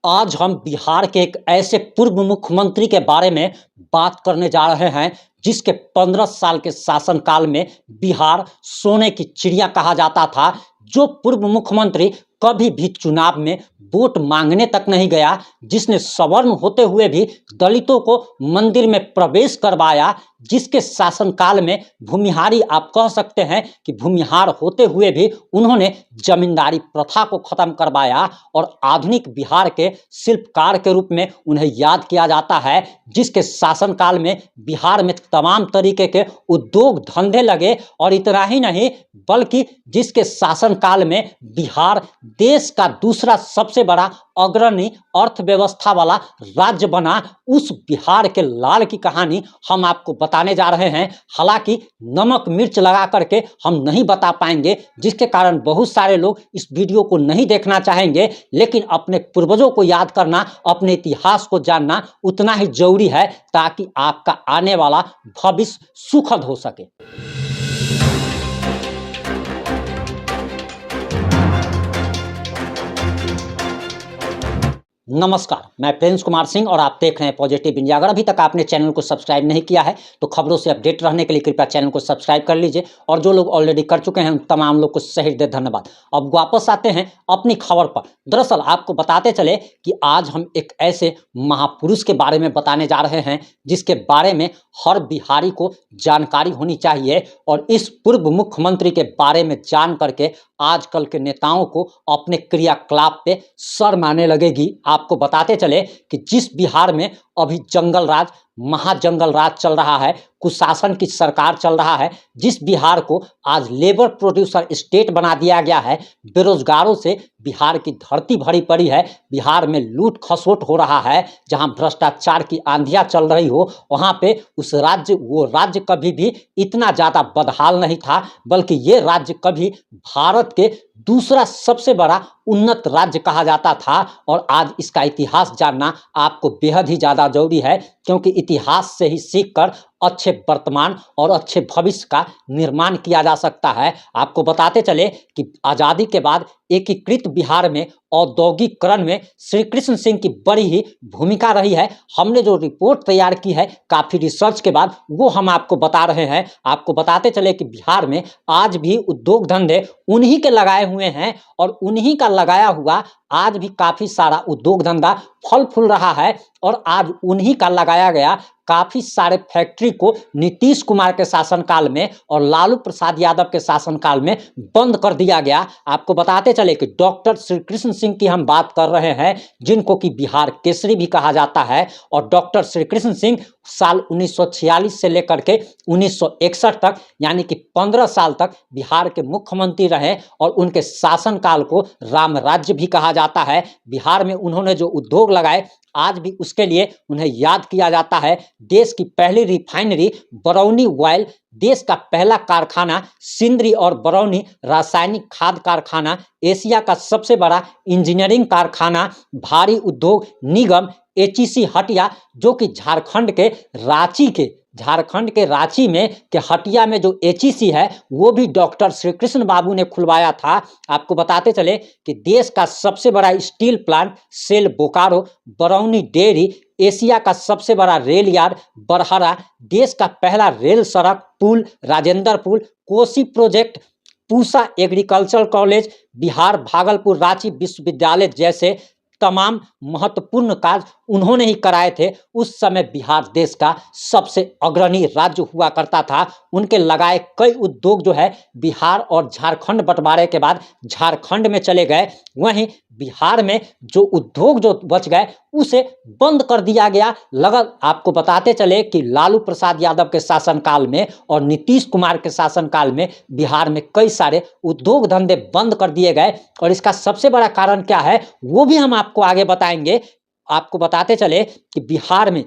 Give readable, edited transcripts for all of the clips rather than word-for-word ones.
आज हम बिहार के एक ऐसे पूर्व मुख्यमंत्री के बारे में बात करने जा रहे हैं जिसके 15 साल के शासनकाल में बिहार सोने की चिड़िया कहा जाता था। जो पूर्व मुख्यमंत्री कभी भी चुनाव में वोट मांगने तक नहीं गया, जिसने सवर्ण होते हुए भी दलितों को मंदिर में प्रवेश करवाया, जिसके शासनकाल में भूमिहारी आप कह सकते हैं कि भूमिहार होते हुए भी उन्होंने जमींदारी प्रथा को खत्म करवाया और आधुनिक बिहार के शिल्पकार के रूप में उन्हें याद किया जाता है। जिसके शासनकाल में बिहार में तमाम तरीके के उद्योग धंधे लगे और इतना ही नहीं बल्कि जिसके शासनकाल में बिहार देश का दूसरा सबसे बड़ा अग्रणी अर्थव्यवस्था वाला राज्य बना। उस बिहार के लाल की कहानी हम आपको बताने जा रहे हैं। हालांकि नमक मिर्च लगा करके हम नहीं बता पाएंगे, जिसके कारण बहुत सारे लोग इस वीडियो को नहीं देखना चाहेंगे, लेकिन अपने पूर्वजों को याद करना, अपने इतिहास को जानना उतना ही जरूरी है ताकि आपका आने वाला भविष्य सुखद हो सके। नमस्कार, मैं प्रिंस कुमार सिंह और आप देख रहे हैं पॉजिटिव इंडिया। अगर अभी तक आपने चैनल को सब्सक्राइब नहीं किया है तो खबरों से अपडेट रहने के लिए कृपया चैनल को सब्सक्राइब कर लीजिए और जो लोग ऑलरेडी कर चुके हैं उन तमाम लोग को सही हृदय धन्यवाद। अब वापस आते हैं अपनी खबर पर। दरअसल आपको बताते चले कि आज हम एक ऐसे महापुरुष के बारे में बताने जा रहे हैं जिसके बारे में हर बिहारी को जानकारी होनी चाहिए और इस पूर्व मुख्यमंत्री के बारे में जान करके आजकल के नेताओं को अपने क्रियाकलाप पे शर्म आने लगेगी। आपको बताते चले कि जिस बिहार में अभी जंगल राज, महाजंगल राज चल रहा है, कुशासन की सरकार चल रहा है, जिस बिहार को आज लेबर प्रोड्यूसर स्टेट बना दिया गया है, बेरोजगारों से बिहार की धरती भरी पड़ी है, बिहार में लूट खसोट हो रहा है, जहां भ्रष्टाचार की आंधियां चल रही हो, वहां पे वो राज्य कभी भी इतना ज़्यादा बदहाल नहीं था, बल्कि ये राज्य कभी भारत के दूसरा सबसे बड़ा उन्नत राज्य कहा जाता था। और आज इसका इतिहास जानना आपको बेहद ही ज़्यादा जरूरी है, क्योंकि इतिहास से ही सीखकर अच्छे वर्तमान और अच्छे भविष्य का निर्माण किया जा सकता है। आपको बताते चले कि आज़ादी के बाद एकीकृत बिहार में औद्योगिकरण में श्री कृष्ण सिंह की बड़ी ही भूमिका रही है। हमने जो रिपोर्ट तैयार की है काफ़ी रिसर्च के बाद, वो हम आपको बता रहे हैं। आपको बताते चले कि बिहार में आज भी उद्योग धंधे उन्हीं के लगाए हुए हैं और उन्हीं का लगाया हुआ आज भी काफ़ी सारा उद्योग धंधा फल फूल रहा है। और आज उन्हीं का लगाया गया काफ़ी सारे फैक्ट्री को नीतीश कुमार के शासनकाल में और लालू प्रसाद यादव के शासनकाल में बंद कर दिया गया। आपको बताते चले कि डॉक्टर श्री कृष्ण सिंह की हम बात कर रहे हैं, जिनको कि बिहार केसरी भी कहा जाता है। और डॉक्टर श्री कृष्ण सिंह साल 1946 से लेकर के 1961 तक यानी कि 15 साल तक बिहार के मुख्यमंत्री रहे और उनके शासनकाल को राम राज्य भी कहा जाता है। बिहार में उन्होंने जो उद्योग लगाए आज भी उसके लिए उन्हें याद किया जाता है। देश की पहली रिफाइनरी बरौनी ऑयल, देश का पहला कारखाना सिंदरी और बरौनी रासायनिक खाद कारखाना, एशिया का सबसे बड़ा इंजीनियरिंग कारखाना, भारी उद्योग निगम एचईसी हटिया, जो कि झारखंड के रांची में के हटिया में जो एचईसी है वो भी डॉक्टर श्री कृष्ण बाबू ने खुलवाया था। आपको बताते चले कि देश का सबसे बड़ा steel plant SAIL Bokaro, Barauni dairy, Asia का सबसे बड़ा रेल यार्ड बरहरा, देश का पहला रेल सड़क पुल राजेंद्र पुल, Kosi project, Pusa agricultural college, Bihar Bhagalpur Ranchi विश्वविद्यालय जैसे तमाम महत्वपूर्ण कार्य उन्होंने ही कराए थे। उस समय बिहार देश का सबसे अग्रणी राज्य हुआ करता था। उनके लगाए कई उद्योग जो है बिहार और झारखंड बंटवारे के बाद झारखंड में चले गए। वहीं बिहार में जो उद्योग जो बच गए उसे बंद कर दिया गया। आपको बताते चले कि लालू प्रसाद यादव के शासनकाल में और नीतीश कुमार के शासनकाल में बिहार में कई सारे उद्योग धंधे बंद कर दिए गए और इसका सबसे बड़ा कारण क्या है वो भी हम आपको आगे बताएंगे। आपको बताते चले कि बिहार में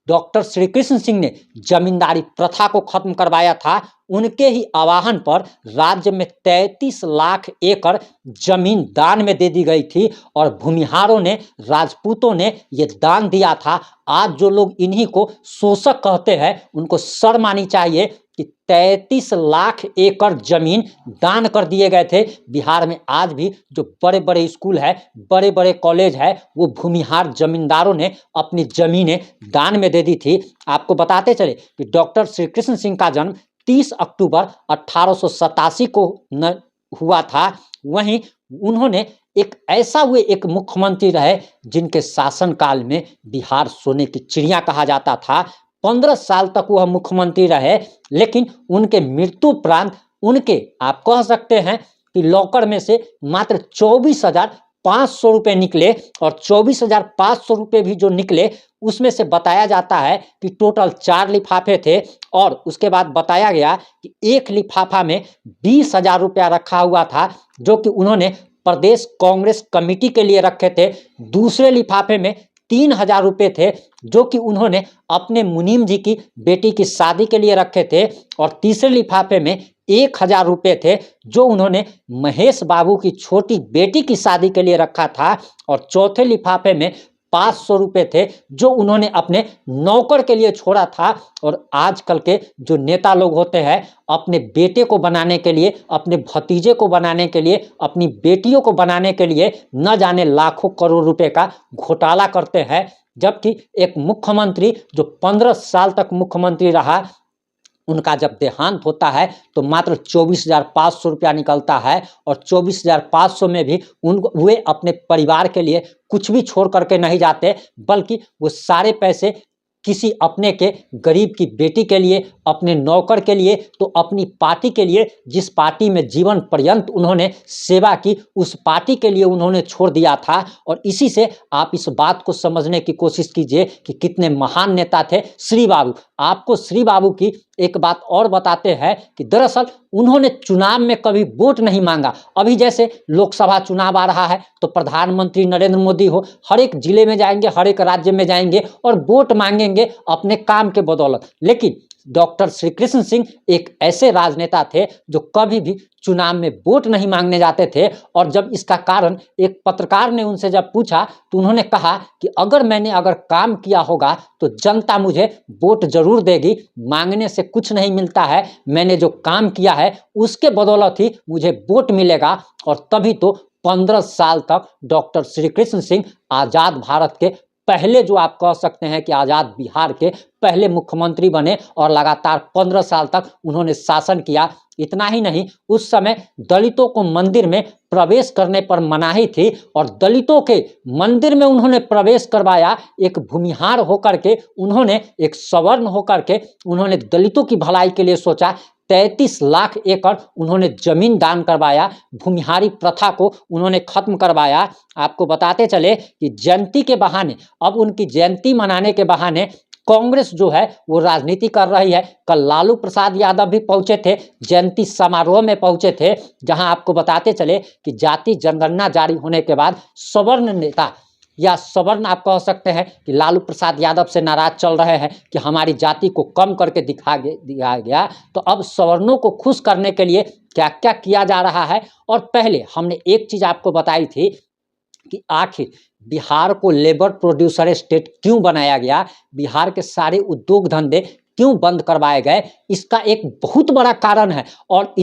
डॉक्टर श्री कृष्ण सिंह ने जमींदारी प्रथा को खत्म करवाया था। उनके ही आह्वान पर राज्य में 33 लाख एकड़ जमीन दान में दे दी गई थी और भूमिहारों ने, राजपूतों ने ये दान दिया था। आज जो लोग इन्हीं को शोषक कहते हैं उनको शर्म आनी चाहिए कि 33 लाख एकड़ जमीन दान कर दिए गए थे। बिहार में आज भी जो बड़े बड़े स्कूल है, बड़े बड़े कॉलेज है, वो भूमिहार जमींदारों ने अपनी जमीनें दान में दे दी थी। आपको बताते चले कि डॉक्टर श्री कृष्ण सिंह का जन्म 30 अक्टूबर 1887 को हुआ था। वहीं उन्होंने एक मुख्यमंत्री रहे जिनके शासनकाल में बिहार सोने की चिड़िया कहा जाता था। 15 साल तक वह मुख्यमंत्री रहे, लेकिन उनके मृत्यु उपरांत उनके, आप कह सकते हैं कि लॉकर में से मात्र 24,500 रुपये निकले, और 24,500 रुपये भी जो निकले उसमें से बताया जाता है कि टोटल 4 लिफाफे थे, और उसके बाद बताया गया कि एक लिफाफा में 20,000 रुपया रखा हुआ था जो कि उन्होंने प्रदेश कांग्रेस कमेटी के लिए रखे थे। दूसरे लिफाफे में 3,000 रुपये थे जो कि उन्होंने अपने मुनीम जी की बेटी की शादी के लिए रखे थे, और तीसरे लिफाफे में 1,000 रुपये थे जो उन्होंने महेश बाबू की छोटी बेटी की शादी के लिए रखा था, और चौथे लिफाफे में 500 रुपये थे जो उन्होंने अपने नौकर के लिए छोड़ा था। और आजकल के जो नेता लोग होते हैं, अपने बेटे को बनाने के लिए, अपने भतीजे को बनाने के लिए, अपनी बेटियों को बनाने के लिए न जाने लाखों करोड़ रुपए का घोटाला करते हैं, जबकि एक मुख्यमंत्री जो 15 साल तक मुख्यमंत्री रहा, उनका जब देहांत होता है तो मात्र 24,500 रुपया निकलता है, और 24,500 में भी वे अपने परिवार के लिए कुछ भी छोड़ करके नहीं जाते, बल्कि वो सारे पैसे किसी अपने के गरीब की बेटी के लिए, अपने नौकर के लिए, तो अपनी पार्टी के लिए, जिस पार्टी में जीवन पर्यंत उन्होंने सेवा की, उस पार्टी के लिए उन्होंने छोड़ दिया था। और इसी से आप इस बात को समझने की कोशिश कीजिए कि कितने महान नेता थे श्री बाबू। आपको श्री बाबू की एक बात और बताते हैं कि दरअसल उन्होंने चुनाव में कभी वोट नहीं मांगा। अभी जैसे लोकसभा चुनाव आ रहा है तो प्रधानमंत्री नरेंद्र मोदी हो, हर एक जिले में जाएंगे, हर एक राज्य में जाएंगे और वोट मांगेंगे अपने काम के बदौलत। लेकिन डॉक्टर श्री कृष्ण सिंह एक ऐसे राजनेता थे जो कभी भी चुनाव में वोट नहीं मांगने जाते थे। और जब इसका कारण एक पत्रकार ने उनसे जब पूछा तो उन्होंने कहा कि अगर काम किया होगा तो जनता मुझे वोट जरूर देगी, मांगने से कुछ नहीं मिलता है, मैंने जो काम किया है उसके बदौलत ही मुझे वोट मिलेगा। और तभी तो 15 साल तक डॉक्टर श्री कृष्ण सिंह आज़ाद भारत के पहले, जो आप कह सकते हैं कि आज़ाद बिहार के पहले मुख्यमंत्री बने, और लगातार 15 साल तक उन्होंने शासन किया। इतना ही नहीं, उस समय दलितों को मंदिर में प्रवेश करने पर मनाही थी, और दलितों के मंदिर में उन्होंने प्रवेश करवाया। एक भूमिहार होकर के, उन्होंने एक सवर्ण होकर के, उन्होंने दलितों की भलाई के लिए सोचा। 33 लाख एकड़ उन्होंने जमीन दान करवाया, भूमिहारी प्रथा को उन्होंने खत्म करवाया। आपको बताते चले कि जयंती के बहाने, अब उनकी जयंती मनाने के बहाने कांग्रेस जो है वो राजनीति कर रही है। कल लालू प्रसाद यादव भी पहुंचे थे, जयंती समारोह में पहुंचे थे, जहां आपको बताते चले कि जाति जनगणना जारी होने के बाद सवर्ण नेता या सवर्ण, आप कह सकते हैं कि लालू प्रसाद यादव से नाराज चल रहे हैं कि हमारी जाति को कम करके दिखाया गया। तो अब सवर्णों को खुश करने के लिए क्या क्या किया जा रहा है। और पहले हमने एक चीज़ आपको बताई थी कि आखिर बिहार को लेबर प्रोड्यूसर स्टेट क्यों बनाया गया, बिहार के सारे उद्योग धंधे क्यों बंद करवाए गए। इसका एक बहुत बड़ा कारण है, और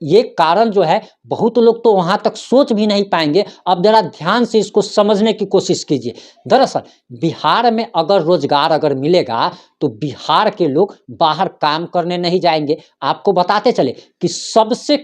ये कारण जो है बहुत लोग तो वहां तक सोच भी नहीं पाएंगे। अब जरा ध्यान से इसको समझने की कोशिश कीजिए। दरअसल बिहार में अगर रोजगार मिलेगा तो बिहार के लोग बाहर काम करने नहीं जाएंगे। आपको बताते चले कि सबसे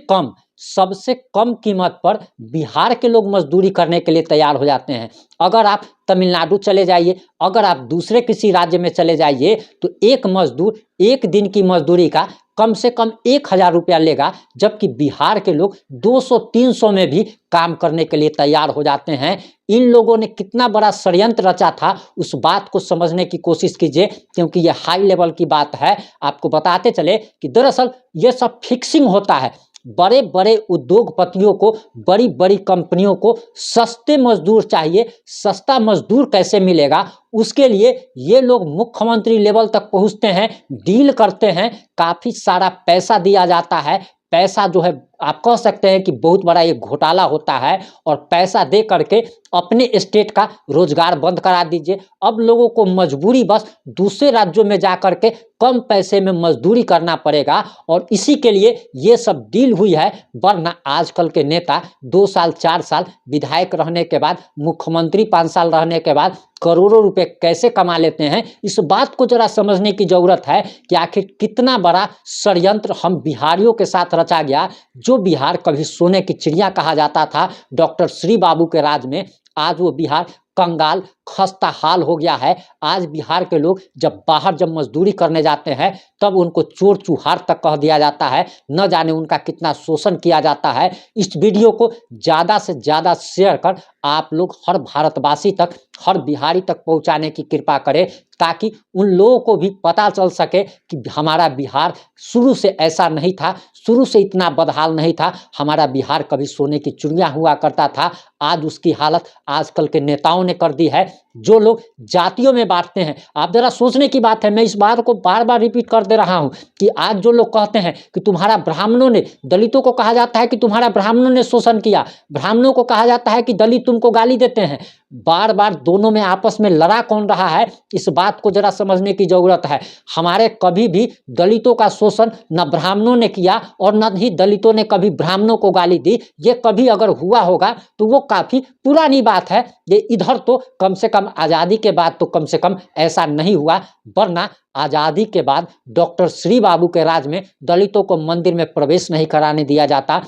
कम कीमत पर बिहार के लोग मजदूरी करने के लिए तैयार हो जाते हैं। अगर आप तमिलनाडु चले जाइए, अगर आप दूसरे किसी राज्य में चले जाइए, तो एक मजदूर एक दिन की मजदूरी का कम से कम 1,000 रुपया लेगा, जबकि बिहार के लोग 200-300 में भी काम करने के लिए तैयार हो जाते हैं। इन लोगों ने कितना बड़ा षड्यंत्र रचा था, उस बात को समझने की कोशिश कीजिए, क्योंकि ये हाई लेवल की बात है। आपको बताते चले कि दरअसल ये सब फिक्सिंग होता है। बड़े बड़े उद्योगपतियों को, बड़ी बड़ी कंपनियों को सस्ते मजदूर चाहिए। सस्ता मजदूर कैसे मिलेगा, उसके लिए ये लोग मुख्यमंत्री लेवल तक पहुंचते हैं, डील करते हैं, काफ़ी सारा पैसा दिया जाता है। पैसा जो है आप कह सकते हैं कि बहुत बड़ा ये घोटाला होता है और पैसा दे करके अपने स्टेट का रोजगार बंद करा दीजिए। अब लोगों को मजबूरी बस दूसरे राज्यों में जा करके कम पैसे में मजदूरी करना पड़ेगा और इसी के लिए ये सब डील हुई है। वरना आजकल के नेता 2 साल 4 साल विधायक रहने के बाद, मुख्यमंत्री 5 साल रहने के बाद करोड़ों रुपए कैसे कमा लेते हैं, इस बात को जरा समझने की जरूरत है कि आखिर कितना बड़ा षड्यंत्र हम बिहारियों के साथ रचा गया। जो बिहार कभी सोने की चिड़िया कहा जाता था डॉक्टर श्री बाबू के राज में, आज वो बिहार कंगाल खस्ता हाल हो गया है। आज बिहार के लोग जब मजदूरी करने जाते हैं तब उनको चोर चूहार तक कह दिया जाता है। न जाने उनका कितना शोषण किया जाता है। इस वीडियो को ज़्यादा से ज़्यादा शेयर कर आप लोग हर भारतवासी तक, हर बिहारी तक पहुंचाने की कृपा करें, ताकि उन लोगों को भी पता चल सके कि हमारा बिहार शुरू से ऐसा नहीं था, शुरू से इतना बदहाल नहीं था। हमारा बिहार कभी सोने की चिड़िया हुआ करता था। आज उसकी हालत आजकल के नेताओं ने कर दी है, जो लोग जातियों में बांटते हैं। आप जरा सोचने की बात है, मैं इस बात को बार बार रिपीट कर दे रहा हूं कि आज जो लोग कहते हैं कि तुम्हारा ब्राह्मणों ने, दलितों को कहा जाता है कि तुम्हारा ब्राह्मणों ने शोषण किया, ब्राह्मणों को कहा जाता है कि दलित तुमको गाली देते हैं। बार बार दोनों में आपस में लड़ा कौन रहा है, इस बात को जरा समझने की जरूरत है। हमारे कभी भी दलितों का शोषण न ब्राह्मणों ने किया और न ही दलितों ने कभी ब्राह्मणों को गाली दी। ये कभी अगर हुआ होगा तो वो काफी पुरानी बात है। ये इधर तो कम से कम आज़ादी के बाद तो कम से कम ऐसा नहीं हुआ। वरना आज़ादी के बाद डॉक्टर श्री बाबू के राज में दलितों को मंदिर में प्रवेश नहीं कराने दिया जाता।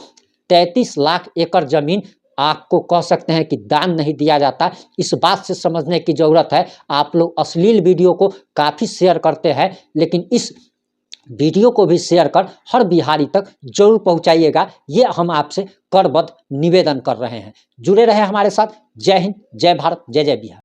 33 लाख एकड़ जमीन आपको कह सकते हैं कि दान नहीं दिया जाता। इस बात से समझने की जरूरत है। आप लोग अश्लील वीडियो को काफ़ी शेयर करते हैं, लेकिन इस वीडियो को भी शेयर कर हर बिहारी तक जरूर पहुंचाइएगा। ये हम आपसे करबद्ध निवेदन कर रहे हैं। जुड़े रहे हमारे साथ। जय हिंद, जय भारत, जय जय बिहार।